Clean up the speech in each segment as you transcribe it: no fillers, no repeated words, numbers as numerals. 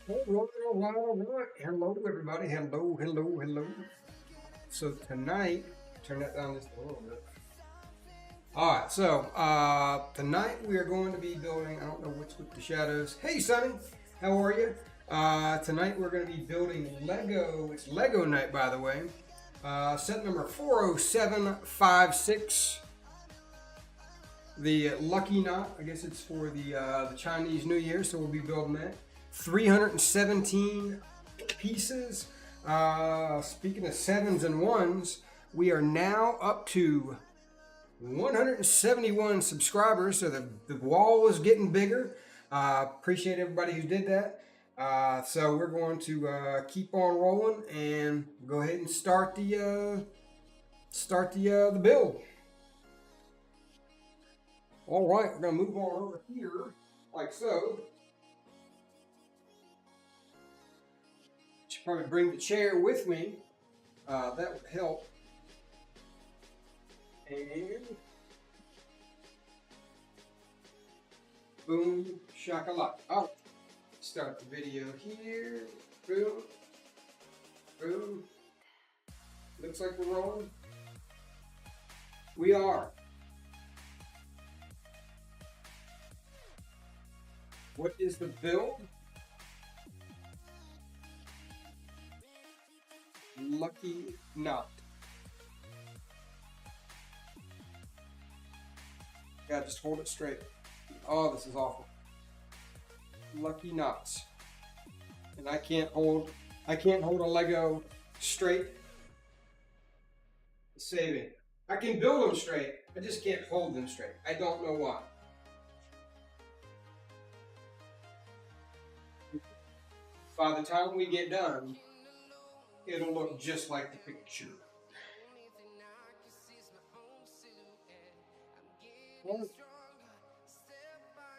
All right. Hello, everybody. Hello. So tonight, turn that down just a little bit. All right. So tonight we are going to be building. I don't know what's with the shadows. Hey, Sonny, how are you? Tonight we're going to be building Lego. It's Lego night, by the way. Set number 40756. The Lucky Knot. I guess it's for the Chinese New Year, so we'll be building that. 317 pieces. Speaking of sevens and ones, we are now up to 171 subscribers, so the wall is getting bigger. Appreciate everybody who did that. So we're going to keep on rolling and go ahead and start the build. All right, we're gonna move on over here like so. Should probably bring the chair with me. That would help. And boom, shakalaka. Oh, start the video here. Boom, boom. Looks like we're rolling. We are. What is the build? Lucky Knot. Yeah, just hold it straight. Oh, this is awful. Lucky Knots. And I can't hold a Lego straight. Saving. I can build them straight. I just can't hold them straight. I don't know why. By the time we get done, it'll look just like the picture.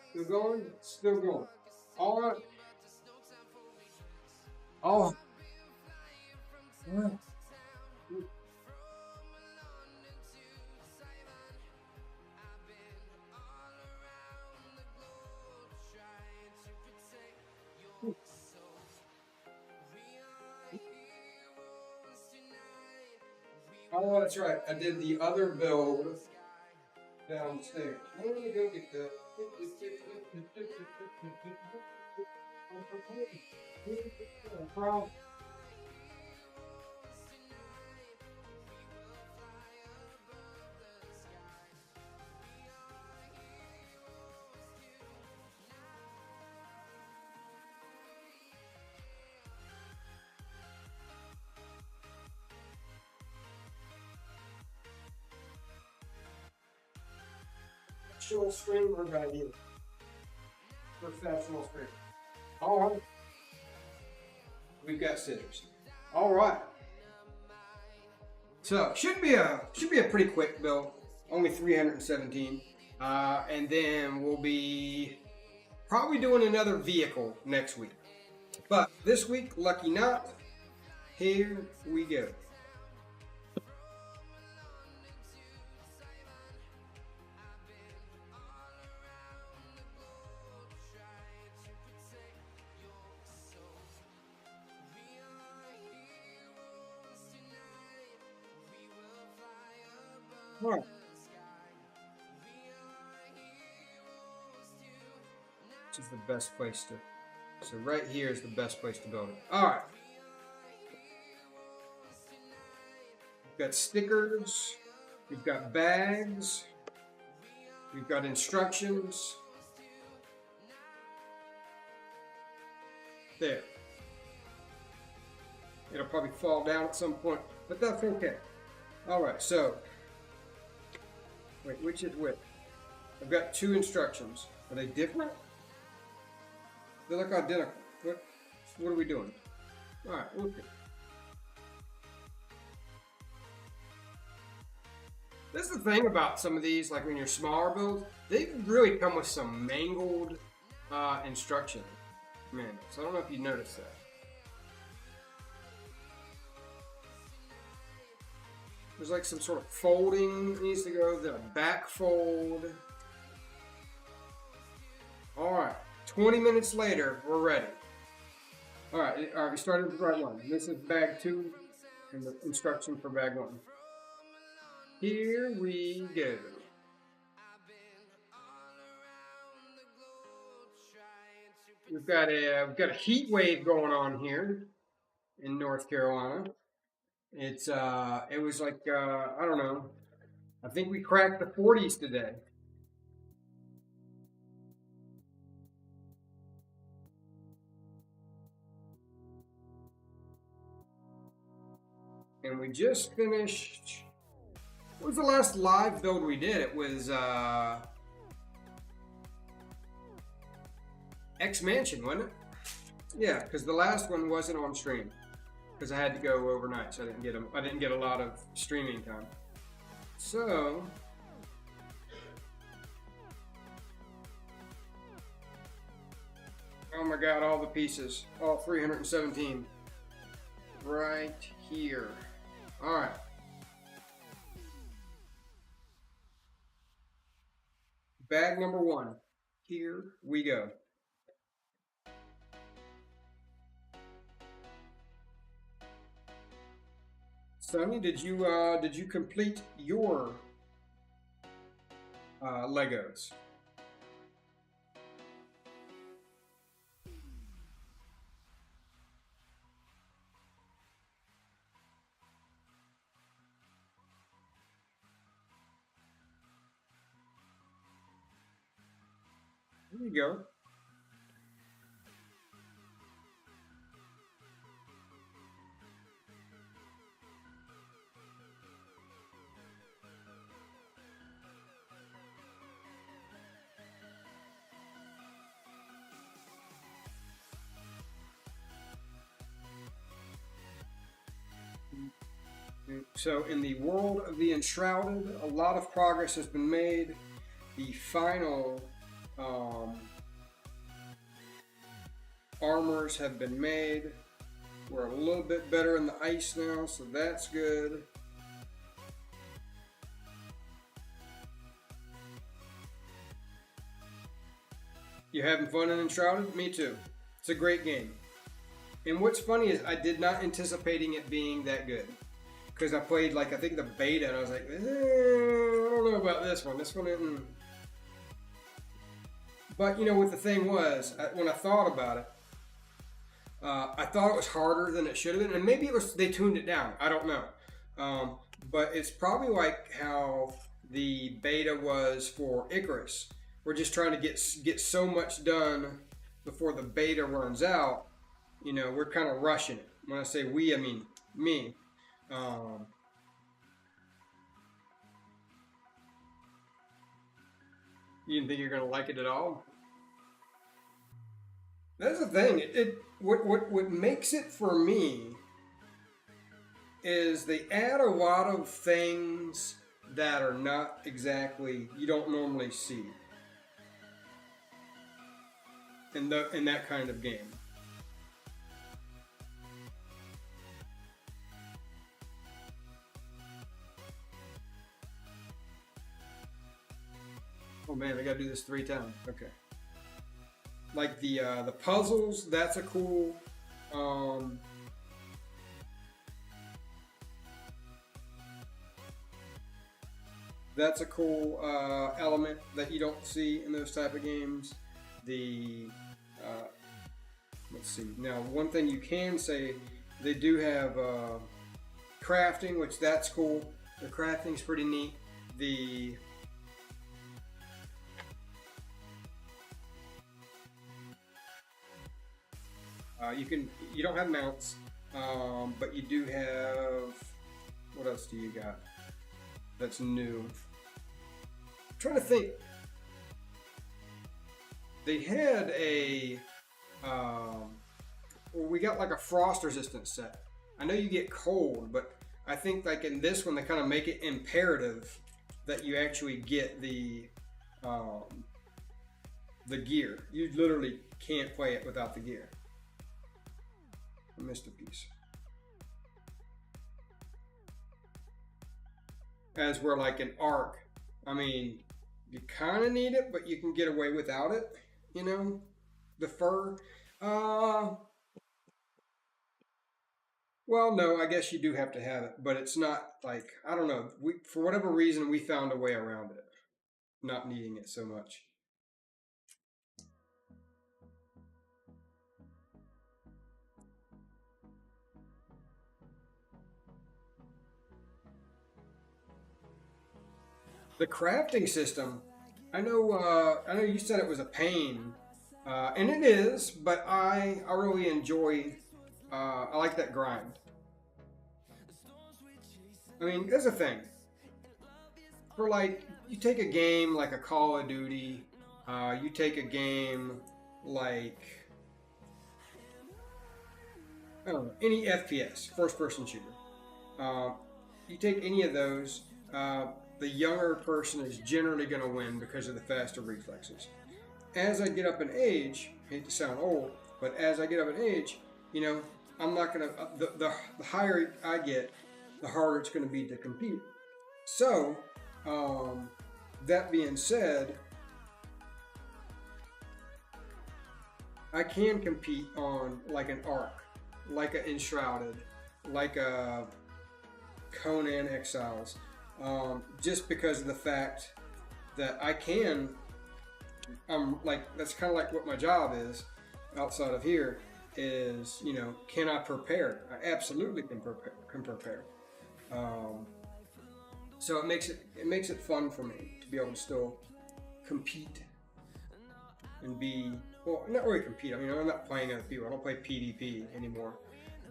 Still going? Still going. All right. Oh. Oh, that's right. I did the other build downstairs. I'm gonna go get the. Professional screen we're gonna use. Professional screen. All right. We've got scissors. All right. So should be a pretty quick build. Only 317. And then we'll be probably doing another vehicle next week. But this week, Lucky Knot. Here we go. Right. This is the best place to. So right here is the best place to build it. All right. We've got stickers. We've got bags. We've got instructions. There. It'll probably fall down at some point, but that's okay. All right, so wait, which is which? I've got two instructions. Are they different? They look identical. What are we doing? All right, okay. This is the thing about some of these, like when you're smaller builds, they really come with some mangled instruction manuals. I don't know if you noticed that. There's like some sort of folding that needs to go, then a back fold. All right, 20 minutes later, we're ready. All right, we started with bag one. This is bag two, and the instruction for bag one. Here we go. We've got a heat wave going on here in North Carolina. It was like I don't know. I think we cracked the 40s today. And we just finished. What was the last live build we did? It was X Mansion, wasn't it? Yeah, because the last one wasn't on stream because I had to go overnight, so I didn't get a lot of streaming time. So oh my God, all the pieces, all 317, right here. All right. Bag number one. Here we go. Sonny, did you complete your Legos? There you go. So in the world of the Enshrouded, a lot of progress has been made. The final armors have been made. We're a little bit better in the ice now, so that's good. You having fun in Enshrouded? Me too. It's a great game. And what's funny is I did not anticipating it being that good. Because I played, like, I think the beta, and I was like, I don't know about this one. This one isn't. But, you know, what the thing was, when I thought about it, I thought it was harder than it should have been. And maybe it was they tuned it down. I don't know. But it's probably like how the beta was for Icarus. We're just trying to get so much done before the beta runs out. You know, we're kind of rushing it. When I say we, I mean me. You didn't think you're gonna like it at all? That's the thing. What makes it for me is they add a lot of things that are not exactly you don't normally see in that kind of game. Oh man, I gotta do this 3 times. Okay. Like the puzzles, that's a cool. That's a cool element that you don't see in those type of games. The let's see. Now, one thing you can say, they do have crafting, which that's cool. The crafting's pretty neat. The you don't have mounts, but you do have. What else do you got? That's new. I'm trying to think. They had a. Well, we got like a frost resistance set. I know you get cold, but I think like in this one they kind of make it imperative that you actually get the gear. You literally can't play it without the gear. I missed a piece. As we're like an arc. I mean, you kind of need it, but you can get away without it. You know, the fur. Well, no, I guess you do have to have it, but it's not like I don't know. We for whatever reason we found a way around it, not needing it so much. The crafting system, I know. I know you said it was a pain, and it is, but I really enjoy. I like that grind. I mean, there's a thing for like you take a game like a Call of Duty, you take a game like I don't know any FPS, first person shooter. Uh, you take any of those, the younger person is generally going to win because of the faster reflexes. As I get up in age, I hate to sound old, but as I get up in age, you know, I'm not going to, the higher I get, the harder it's going to be to compete. So, um, that being said, I can compete on like an Ark, like a Enshrouded, like a Conan Exiles, just because of the fact that I can. I'm like that's kind of like what my job is outside of here is can I prepare? I absolutely can prepare. Um, so it makes it fun for me to be able to still compete and be well not really compete. I mean I'm not playing other people. I don't play PvP anymore,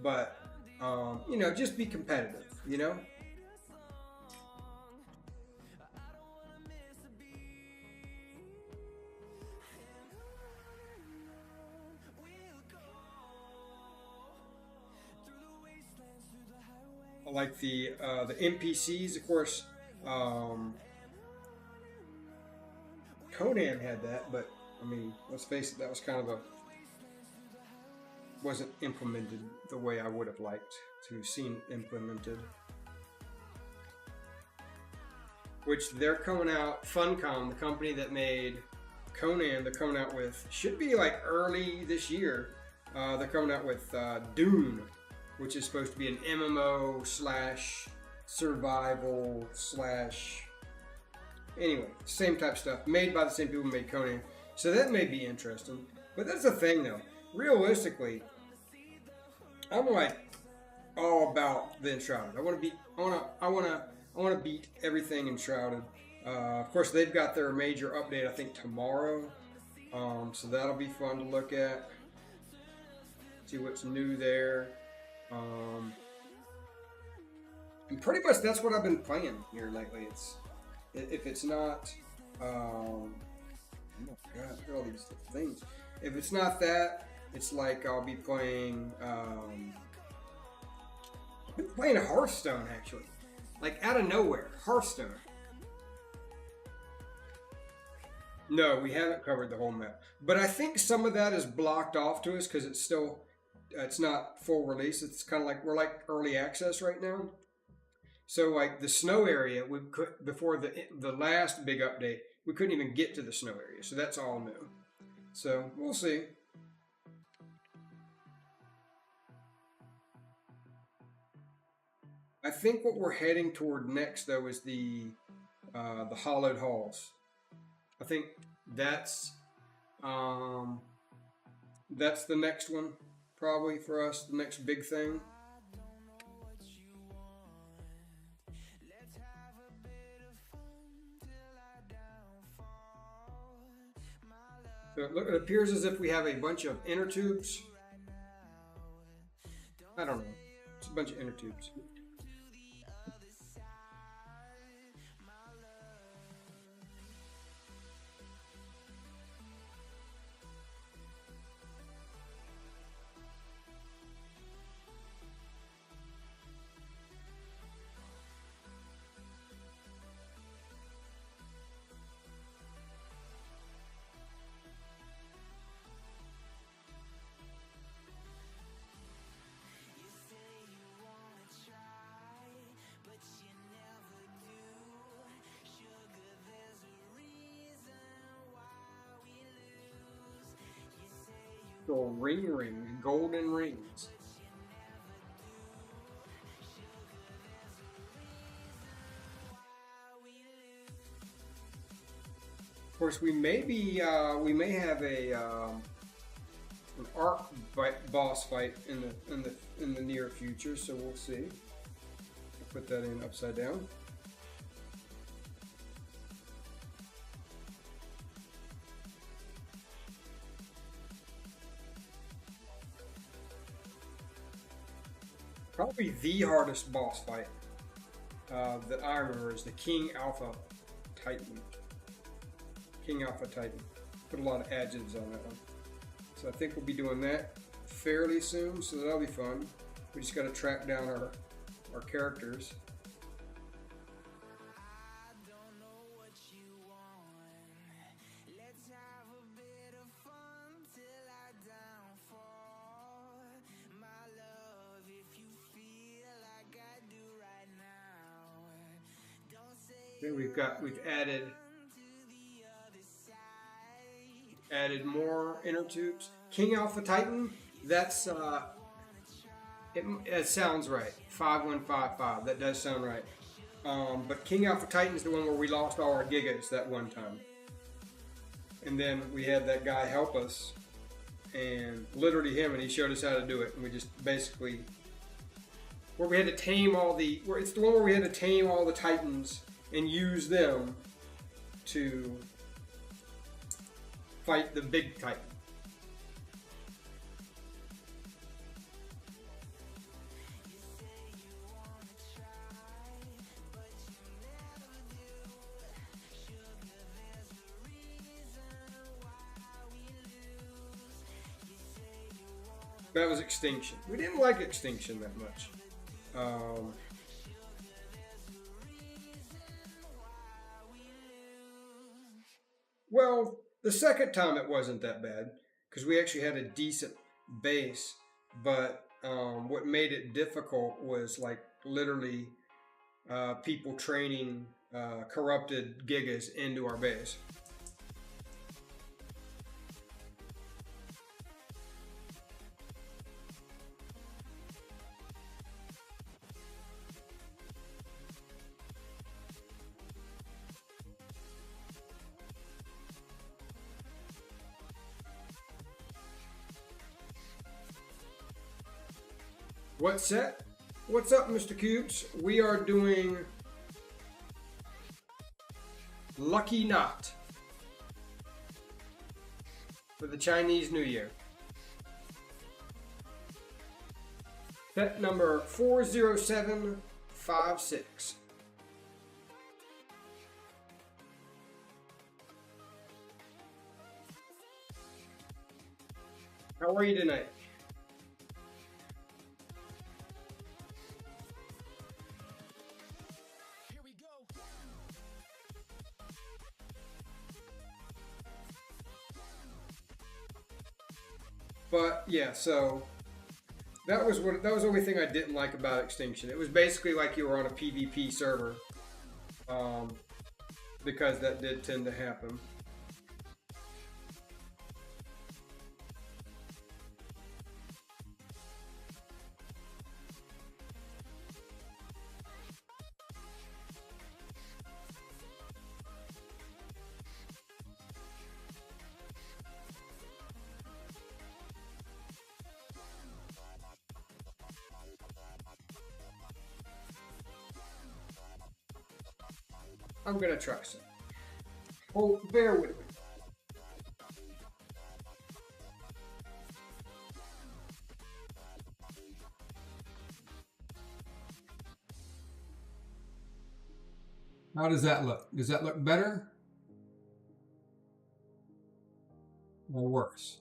but just be competitive. Like the NPCs, of course. Um, Conan had that, but I mean, let's face it, that was kind of a wasn't implemented the way I would have liked to have seen implemented. Which they're coming out, Funcom, the company that made Conan, they're coming out with should be like early this year. They're coming out with Dune, which is supposed to be an MMO slash survival slash anyway, same type stuff made by the same people who made Conan. So that may be interesting. But that's the thing though. Realistically, I'm like all about the Enshrouded. I want to beat everything Enshrouded. Of course, they've got their major update I think tomorrow, so that'll be fun to look at. See what's new there. Um, and pretty much that's what I've been playing here lately. If it's not, oh my god, look at all these things. If it's not that, it's like I'll be playing. I've been playing Hearthstone actually, like out of nowhere. Hearthstone. No, we haven't covered the whole map, but I think some of that is blocked off to us because it's not full release. It's kind of like we're like early access right now. So like the snow area, we could before the last big update, we couldn't even get to the snow area. So that's all new. So we'll see. I think what we're heading toward next though is the hollowed halls. I think that's um, that's the next one probably for us. The next big thing. So it appears as if we have a bunch of inner tubes. I don't know. It's a bunch of inner tubes. So ring, golden rings. course, we may have an arc boss fight in the near future, so we'll see. I'll put that in upside down. Probably the hardest boss fight that I remember is the King Alpha Titan. King Alpha Titan. Put a lot of adjectives on that one. So I think we'll be doing that fairly soon, so that'll be fun. We just got to track down our characters. Then we've added more inner tubes. King Alpha Titan, that's it sounds right. 5155, that does sound right. But King Alpha Titan is the one where we lost all our gigas that one time. And then we had that guy help us, and literally him, and he showed us how to do it. And we just basically, where we had to tame it's the one where we had to tame all the Titans and use them to fight the big Titan. That was Extinction. We didn't like Extinction that much. Well, the second time it wasn't that bad because we actually had a decent base, but what made it difficult was like literally people training corrupted gigas into our base. What's set? What's up, Mr. Cubes? We are doing Lucky Knot for the Chinese New Year. Set number 40756. How are you tonight? But yeah, so that was the only thing I didn't like about Extinction. It was basically like you were on a PvP server, because that did tend to happen. I'm gonna try some. Oh, bear with me. How does that look? Does that look better or worse?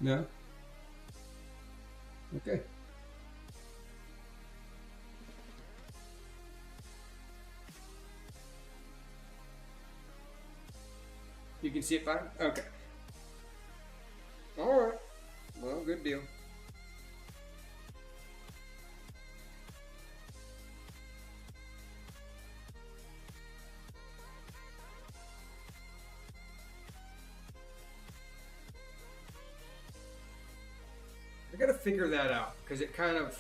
No? Okay. You can see it fine? Okay. Alright. Well, good deal. I gotta figure that out because it kind of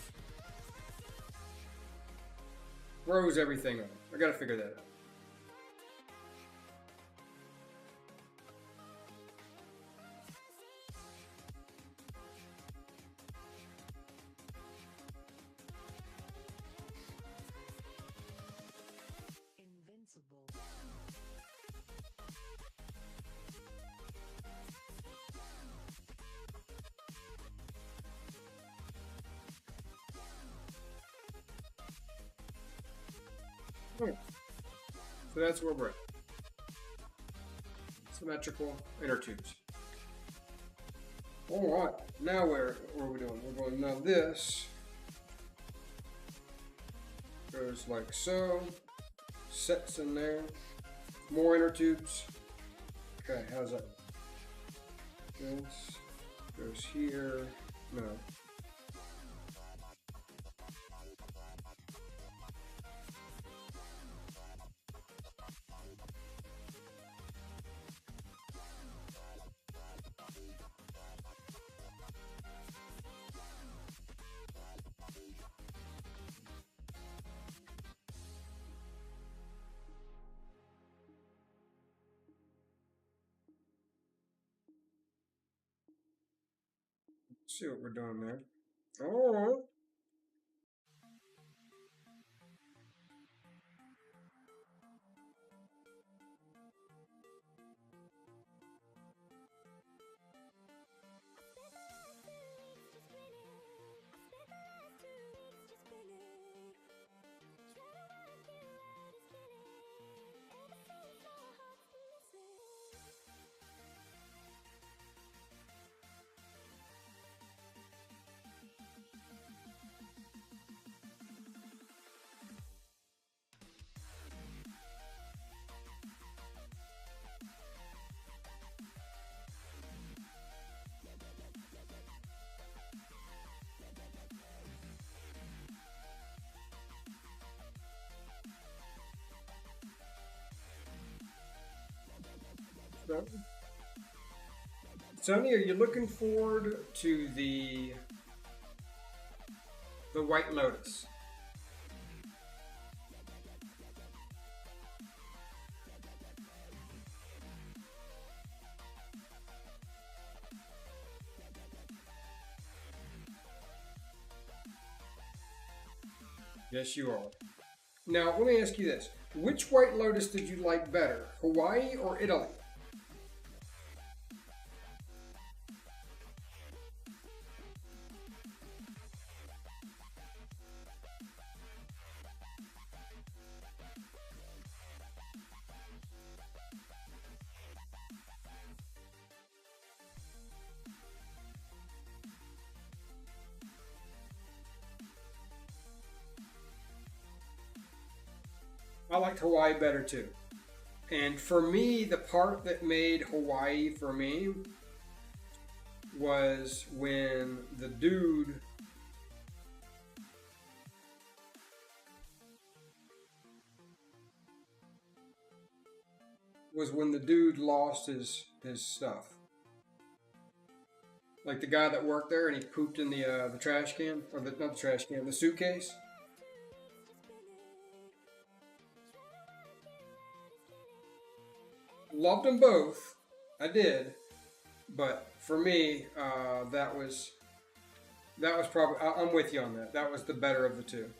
throws everything off. I gotta figure that out. Okay. So that's where we're at. Symmetrical inner tubes. All right, now what are we doing? We're going, now this goes like so, sets in there, more inner tubes. Okay, how's that? This goes here, no. See what we're doing there. Oh, so. Tony, are you looking forward to the White Lotus? Yes, you are. Now, let me ask you this. Which White Lotus did you like better, Hawaii or Italy? I liked Hawaii better too. And for me, the part that made Hawaii for me was when the dude lost his stuff. Like the guy that worked there and he pooped in the trash can, or not the trash can, the suitcase. Loved them both, I did, but for me, that was probably. I'm with you on that. That was the better of the two.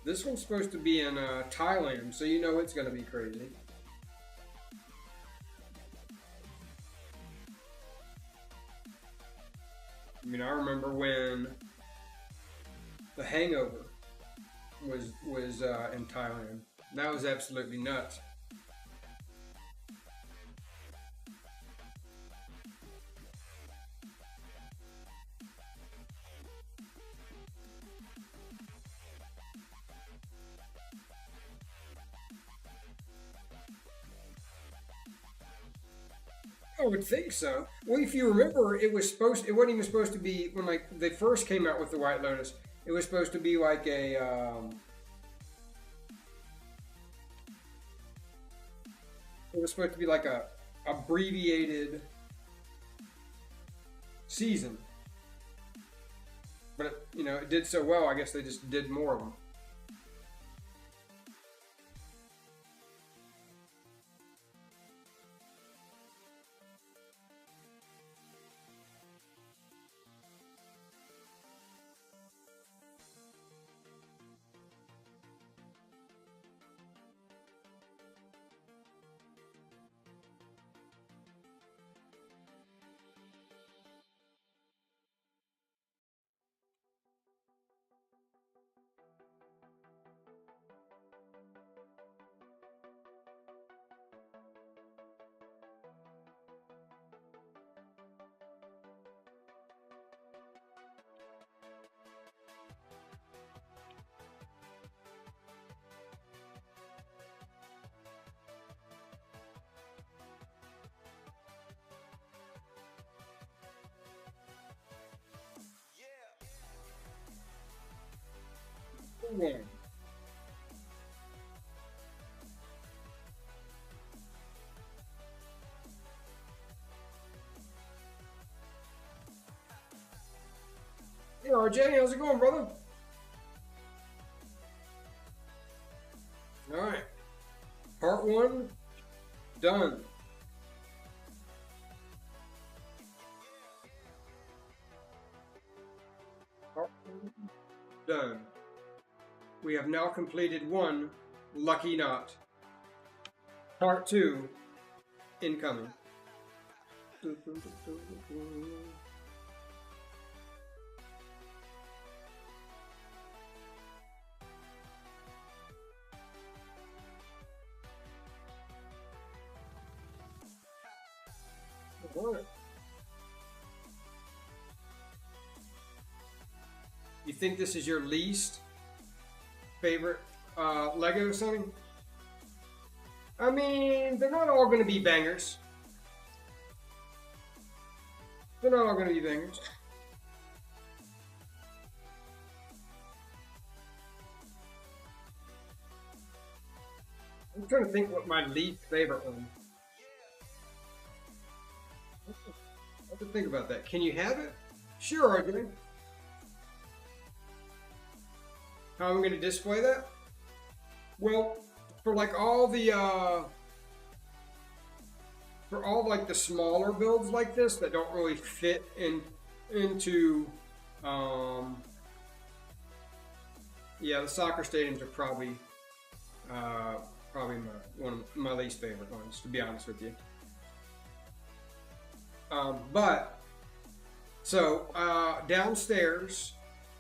This one's supposed to be in Thailand, so you know it's going to be crazy. I mean, I remember when The Hangover was in Thailand. That was absolutely nuts. would think so. Well, if you remember, it wasn't even supposed to be when like they first came out with the White Lotus. It was supposed to be like it was supposed to be like a abbreviated season, but it did so well. I guess they just did more of them. Yeah. Hey, RJ, how's it going, brother? All right, part one done. Part one done. We have now completed one lucky knot. Part two incoming. You think this is your least favorite Lego, Sonny? I mean, they're not all going to be bangers. They're not all going to be bangers. I'm trying to think what my least favorite one. I have to think about that. Can you have it? Sure, RJ. How am I going to display that? Well, for like all the for all like the smaller builds like this that don't really fit into yeah, the soccer stadiums are probably one of my least favorite ones, to be honest with you. But so downstairs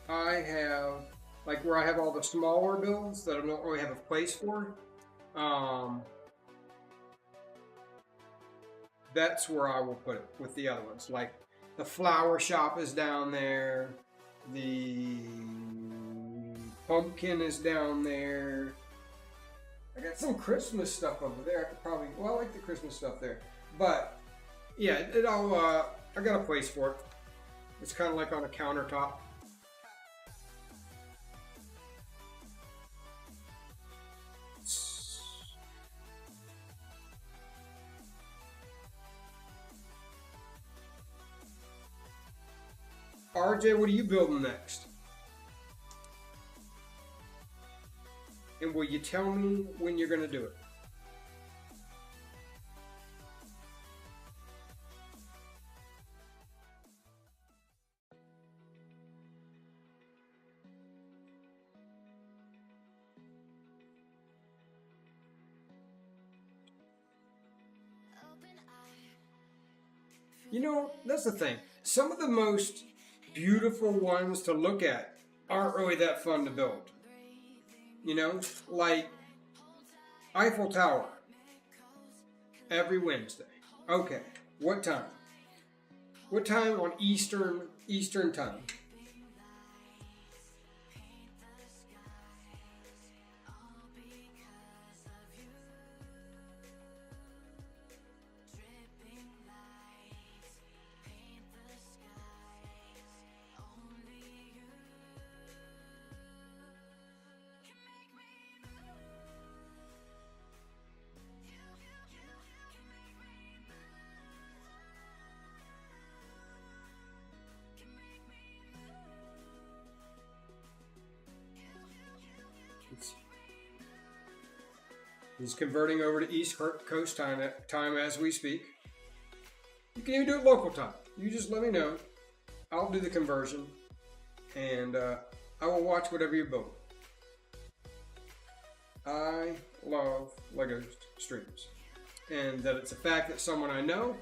I have like where I have all the smaller builds that I don't really have a place for. That's where I will put it with the other ones. Like the flower shop is down there, the pumpkin is down there. I got some Christmas stuff over there. I could probably, well, I like the Christmas stuff there, but yeah, it all. I got a place for it. It's kind of like on a countertop. RJ, what are you building next? And will you tell me when you're going to do it? You know, that's the thing. Some of the most beautiful ones to look at aren't really that fun to build. You know, like Eiffel Tower every Wednesday. Okay, what time? What time on Eastern time? He's converting over to East Coast time as we speak. You can even do it local time. You just let me know. I'll do the conversion, and I will watch whatever you build. I love LEGO streams, and that it's a fact that someone I know,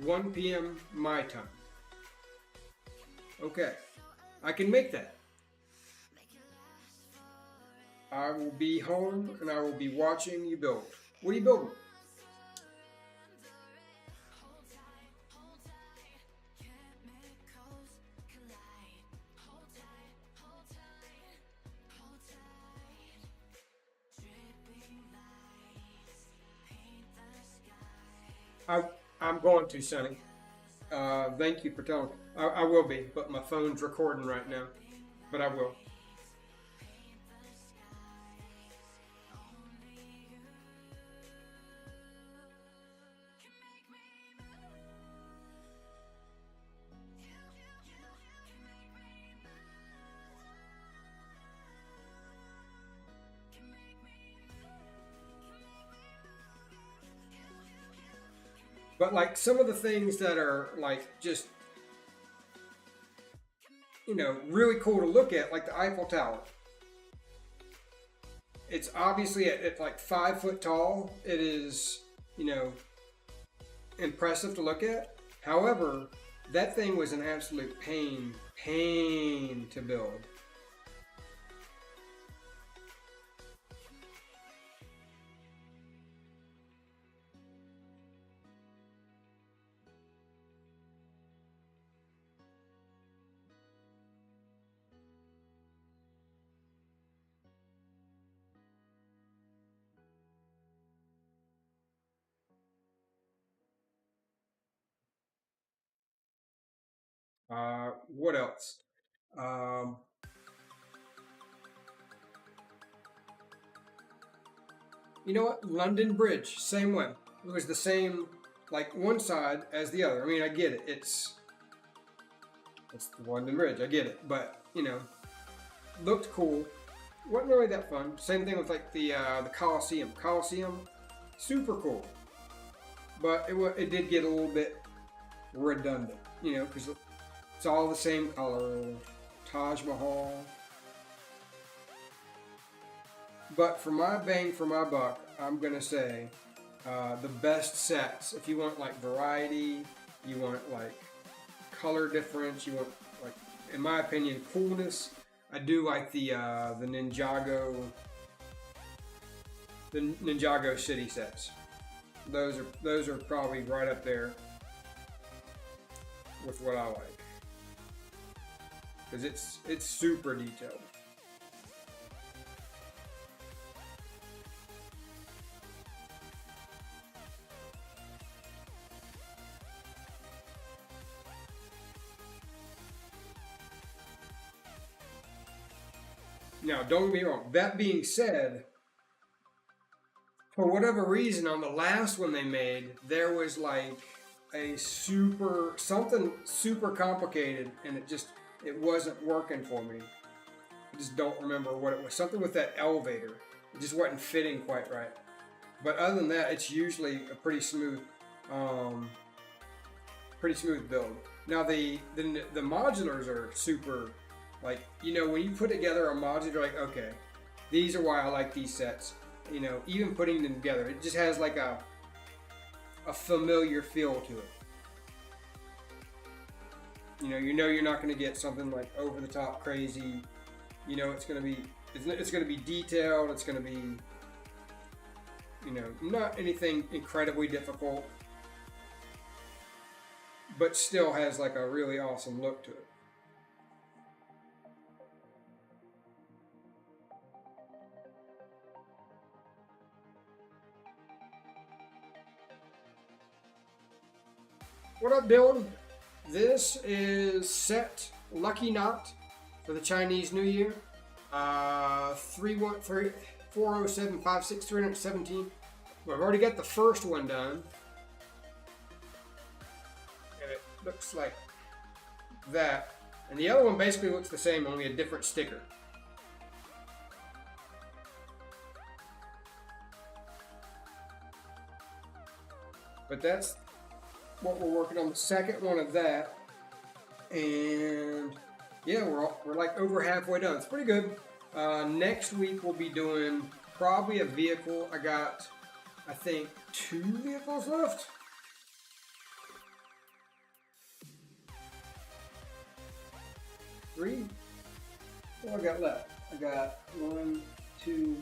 1 p.m. my time. Okay, I can make that. I will be home and I will be watching you build. What are you building? I'm going to, Sonny. Thank you for telling. I will be, but my phone's recording right now. But I will. But like some of the things that are like just, you know, really cool to look at, like the Eiffel Tower. It's obviously at like 5 foot tall. It is, you know, impressive to look at. However, that thing was an absolute pain to build. What else? Um, you know what? London Bridge, same way. It was the same, like one side as the other. I mean, I get it. It's the London Bridge. I get it, but you know, looked cool. Wasn't really that fun. Same thing with like the Colosseum. Colosseum, super cool, but it did get a little bit redundant. You know, because it's all the same color. Taj Mahal. But for my bang for my buck, I'm gonna say the best sets. If you want like variety, you want like color difference, you want like, in my opinion, coolness. I do like the Ninjago city sets. Those are probably right up there with what I like, because it's super detailed. Now, don't get me wrong. That being said, for whatever reason, on the last one they made, there was like something super complicated, and it wasn't working for me. I just don't remember what it was. Something with that elevator. It just wasn't fitting quite right. But other than that, it's usually a pretty smooth build. Now the modulars are super. Like, you know, when you put together a module, you're like, okay, these are why I like these sets. You know, even putting them together, it just has like a familiar feel to it. You know you're not going to get something like over the top crazy. You know, it's going to be detailed. It's going to be, you know, not anything incredibly difficult, but still has like a really awesome look to it. What up, Dylan? This is set Lucky Knot for the Chinese New Year. 31756 Well, I've already got the first one done, and it looks like that. And the other one basically looks the same, only a different sticker. But that's what we're working on, the second one of that. And yeah, we're like over halfway done. It's pretty good. Next week we'll be doing probably a vehicle. I got, I think, 2 vehicles left. Three? What I got left? I got 1, 2,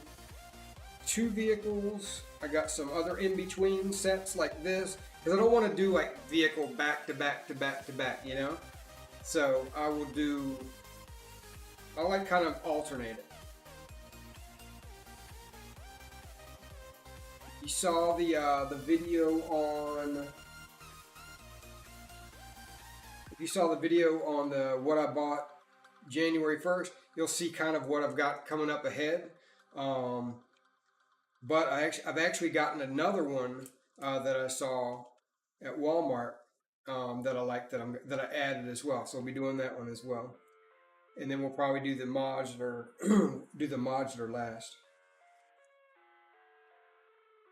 2 vehicles. I got some other in-between sets like this, because I don't want to do like vehicle back to back to back to back, you know? So I will do, I like kind of alternate it. You saw the video on, if you saw the video on the what I bought January 1st, you'll see kind of what I've got coming up ahead. But I've actually gotten another one that I saw at Walmart that I like, that I added as well. So I'll be doing that one as well, and then we'll probably do the modular do the modular last.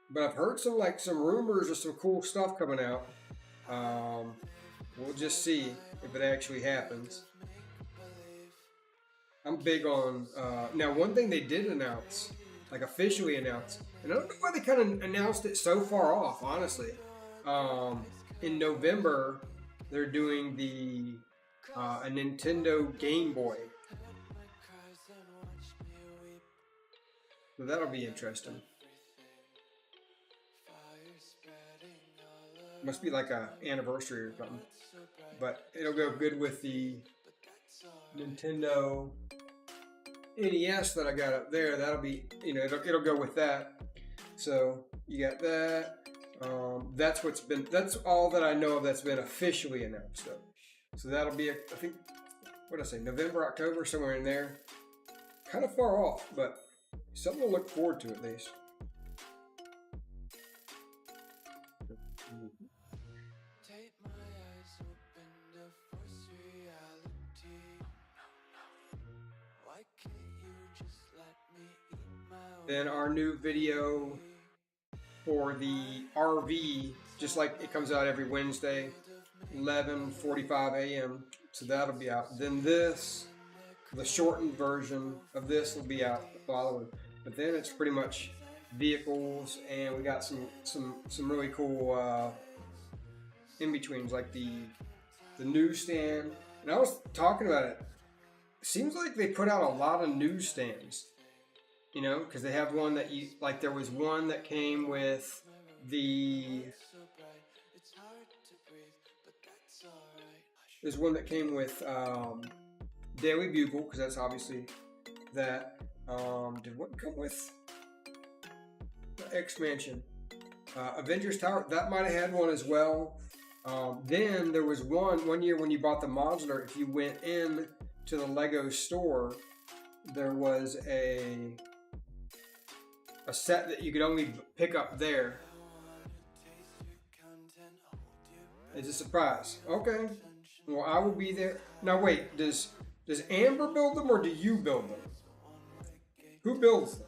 But I've heard some rumors of some cool stuff coming out. We'll just see if it actually happens. I'm big on now. One thing they did announce, like officially announce, and I don't know why they kind of announced it so far off, honestly. In November, they're doing the a Nintendo Game Boy. So that'll be interesting. Must be like a anniversary or something. But it'll go good with the Nintendo NES that I got up there. That'll be, you know, it'll go with that. So you got that. That's all that I know of that's been officially announced though. So that'll be, I think, what did I say, November, October, somewhere in there. Kind of far off, but something to look forward to at least. Then our new video for the RV, just like it comes out every Wednesday, 11:45 a.m. So that'll be out. Then this, the shortened version of this will be out the following. But then it's pretty much vehicles, and we got some really cool in-betweens, like the newsstand. And I was talking about it. Seems like they put out a lot of newsstands. You know, because they have one that you, like there was one that came with there's one that came with Daily Bugle, because that's obviously that. Did one come with the X Mansion? Avengers Tower, that might have had one as well. Then there was one year when you bought the modular, if you went in to the Lego store, there was a set that you could only pick up there. It's a surprise. Okay. Well, I will be there. Now wait, does Amber build them or do you build them? Who builds them?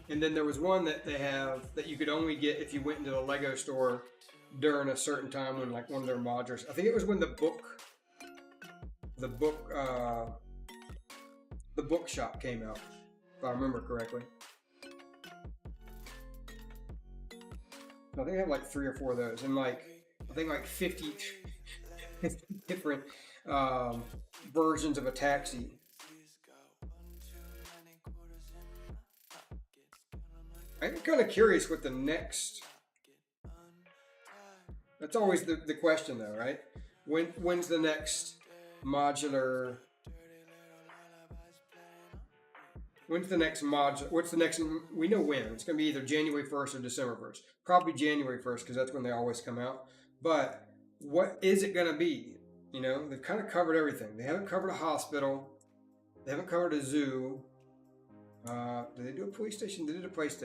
And then there was one that they have that you could only get if you went into the Lego store during a certain time, when like one of their modulars. I think it was when the bookshop came out, if I remember correctly. I think I have like 3 or 4 of those, and like I think like 50 different versions of a taxi. I'm kind of curious what the next. That's always the question, though, right? When's the next modular? When's the next module? What's the next? We know when. It's going to be either January 1st or December 1st. Probably January 1st, because that's when they always come out. But what is it going to be? You know, they've kind of covered everything. They haven't covered a hospital. They haven't covered a zoo. Did they do a police station? They did a police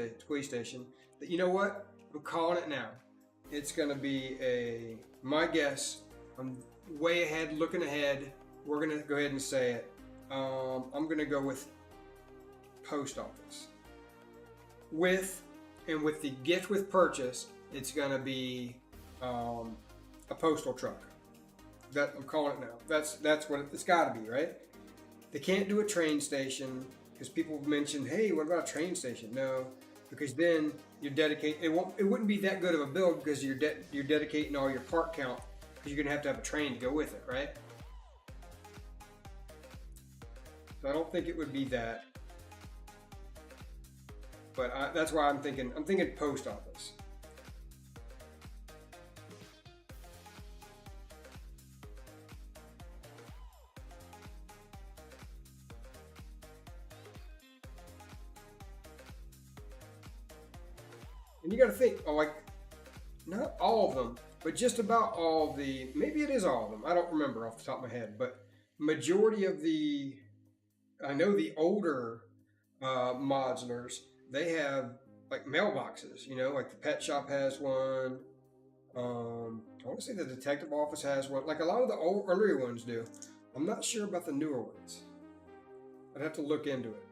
station. But you know what? I'm calling it now. It's going to be my guess. I'm way ahead, looking ahead. We're going to go ahead and say it. I'm going to go with post office. with the gift with purchase, it's going to be a postal truck. That I'm calling it now. That's what it's got to be, right? They can't do a train station because people mentioned, hey, what about a train station? No, because then you're dedicating. It wouldn't be that good of a build because you're dedicating all your part count because you're gonna have a train to go with it, right? So I don't think it would be that. But that's why I'm thinking post office. And you got to think, like, not all of them, but just about all the, maybe it is all of them. I don't remember off the top of my head, but majority of I know the older modulars, they have like mailboxes, like the pet shop has one. I want to say the detective office has one. Like a lot of the earlier ones do. I'm not sure about the newer ones. I'd have to look into it.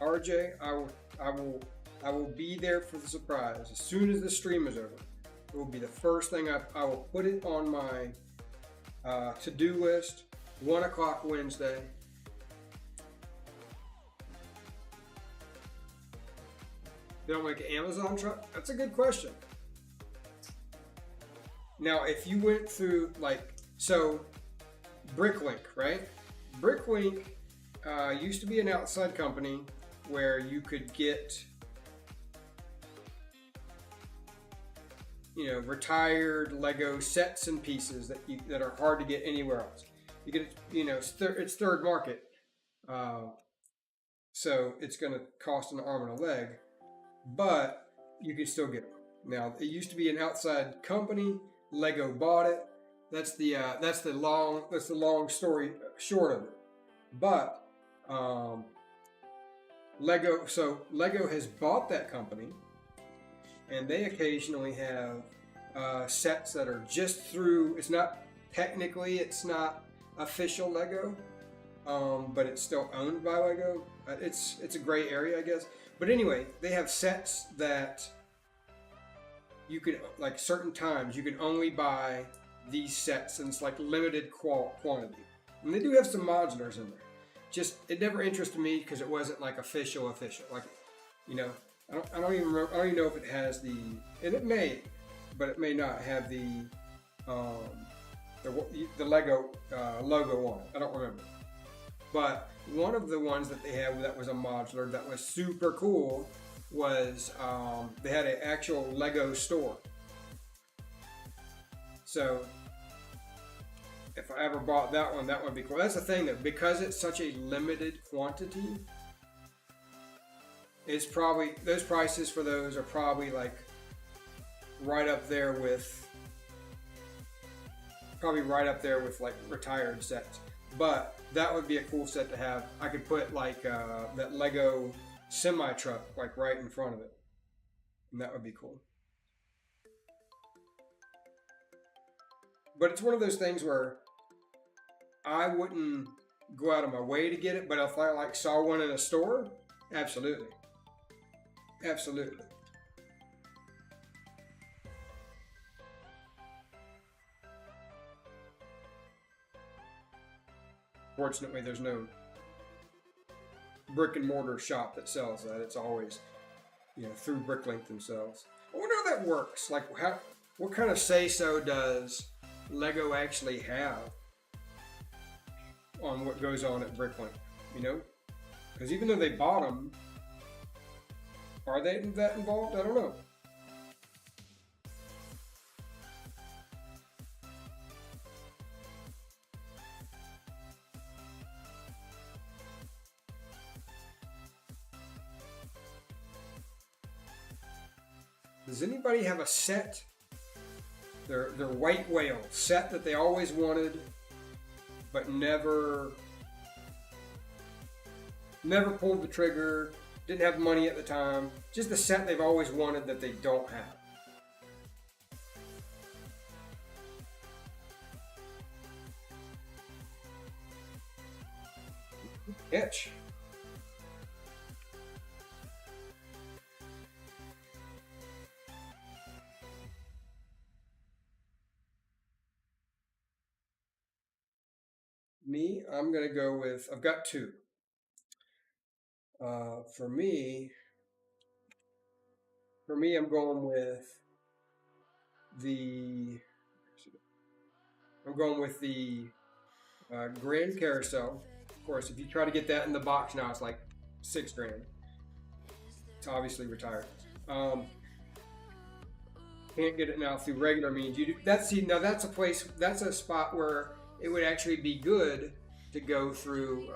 RJ, I will be there for the surprise. As soon as the stream is over, it will be the first thing I will put it on my to-do list. 1 o'clock Wednesday. They don't make an Amazon truck? That's a good question. Now, if you went through Bricklink, right? Bricklink used to be an outside company where you could get, retired Lego sets and pieces that are hard to get anywhere else. You get, it's third market, so it's going to cost an arm and a leg, but you can still get them. Now, it used to be an outside company. Lego bought it. That's the long story short of it. But Lego has bought that company, and they occasionally have sets that are just through. It's not official Lego, but it's still owned by Lego. It's a gray area, I guess. But anyway, they have sets that you could, like, certain times you can only buy these sets, and it's like limited quantity. And they do have some modulars in there. Just, it never interested me because it wasn't like official. Like, I don't even know if it has and it may, but it may not have the Lego logo on it. I don't remember. But one of the ones that they had that was a modular that was super cool was they had an actual Lego store. So if I ever bought that one, that would be cool. That's the thing, that because it's such a limited quantity, it's probably, those prices for those are probably like right up there with like retired sets. But that would be a cool set to have. I could put like that Lego semi truck like right in front of it, and that would be cool. But it's one of those things where I wouldn't go out of my way to get it, but if I like saw one in a store, absolutely. Fortunately, there's no brick and mortar shop that sells that. It's always, through Bricklink themselves. I wonder how that works. Like, what kind of say-so does Lego actually have on what goes on at Bricklink? Because even though they bought them, are they that involved? I don't know. Does anybody have a set, their white whale set that they always wanted, but never pulled the trigger, didn't have money at the time, just the set they've always wanted that they don't have? Itch. Me, I'm gonna go with, I've got two. For me, I'm going with the Grand Carousel. Of course, if you try to get that in the box now, it's like $6,000. It's obviously retired. Can't get it now through regular means. That's a spot where it would actually be good to go through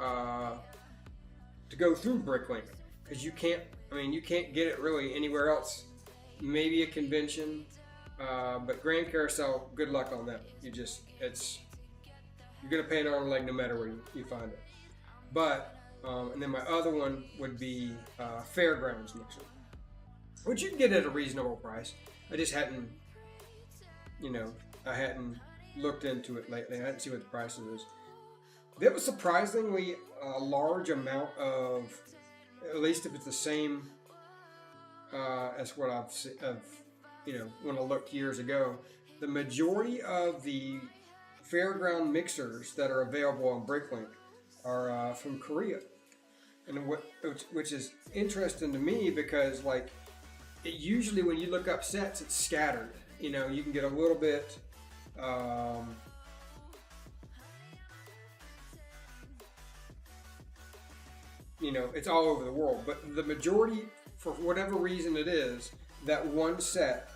Bricklink, because you can't get it really anywhere else. Maybe a convention, but Grand Carousel, good luck on that. You're gonna pay an arm and leg no matter where you find it. But and then my other one would be Fairgrounds mixer, which you can get at a reasonable price. I just hadn't looked into it lately. I didn't see what the price is. There was surprisingly a large amount of, at least if it's the same as what I've when I looked years ago, the majority of the Fairground mixers that are available on Bricklink are from Korea, and which is interesting to me, because like usually when you look up sets, it's scattered. You can get a little bit. It's all over the world, but the majority, for whatever reason it is, that one set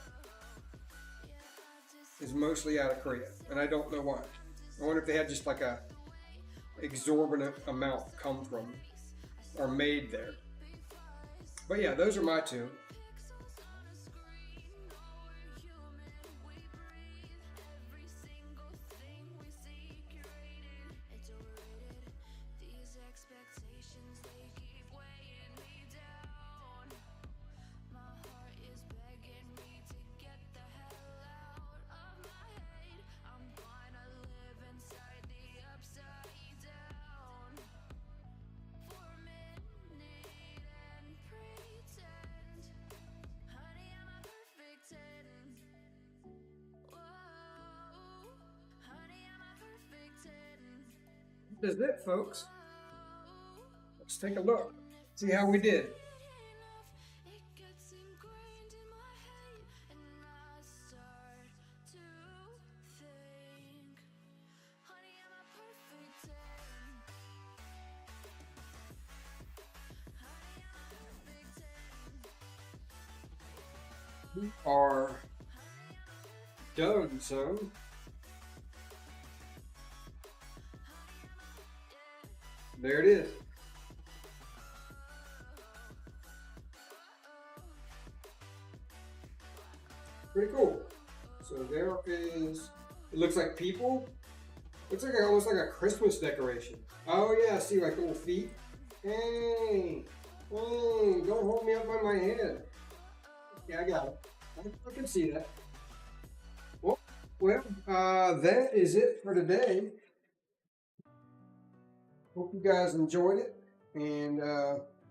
is mostly out of Korea, and I don't know why. I wonder if they had just like a exorbitant amount come from or made there. But yeah, those are my two. That's it, folks. Let's take a look. See how we did. We are done, so there it is. Pretty cool. So there is, it looks like people. Looks like almost like a Christmas decoration. Oh yeah, see, like little feet. Hey, don't hold me up on my head. Yeah, I got it. I can see that. Well, that is it for today. Hope you guys enjoyed it. And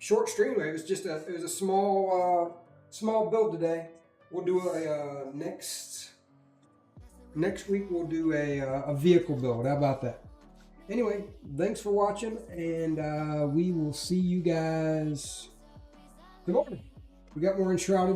short stream. It was a small build today. We'll do a next week. We'll do a vehicle build. How about that? Anyway, thanks for watching, and we will see you guys tomorrow. We got more Enshrouded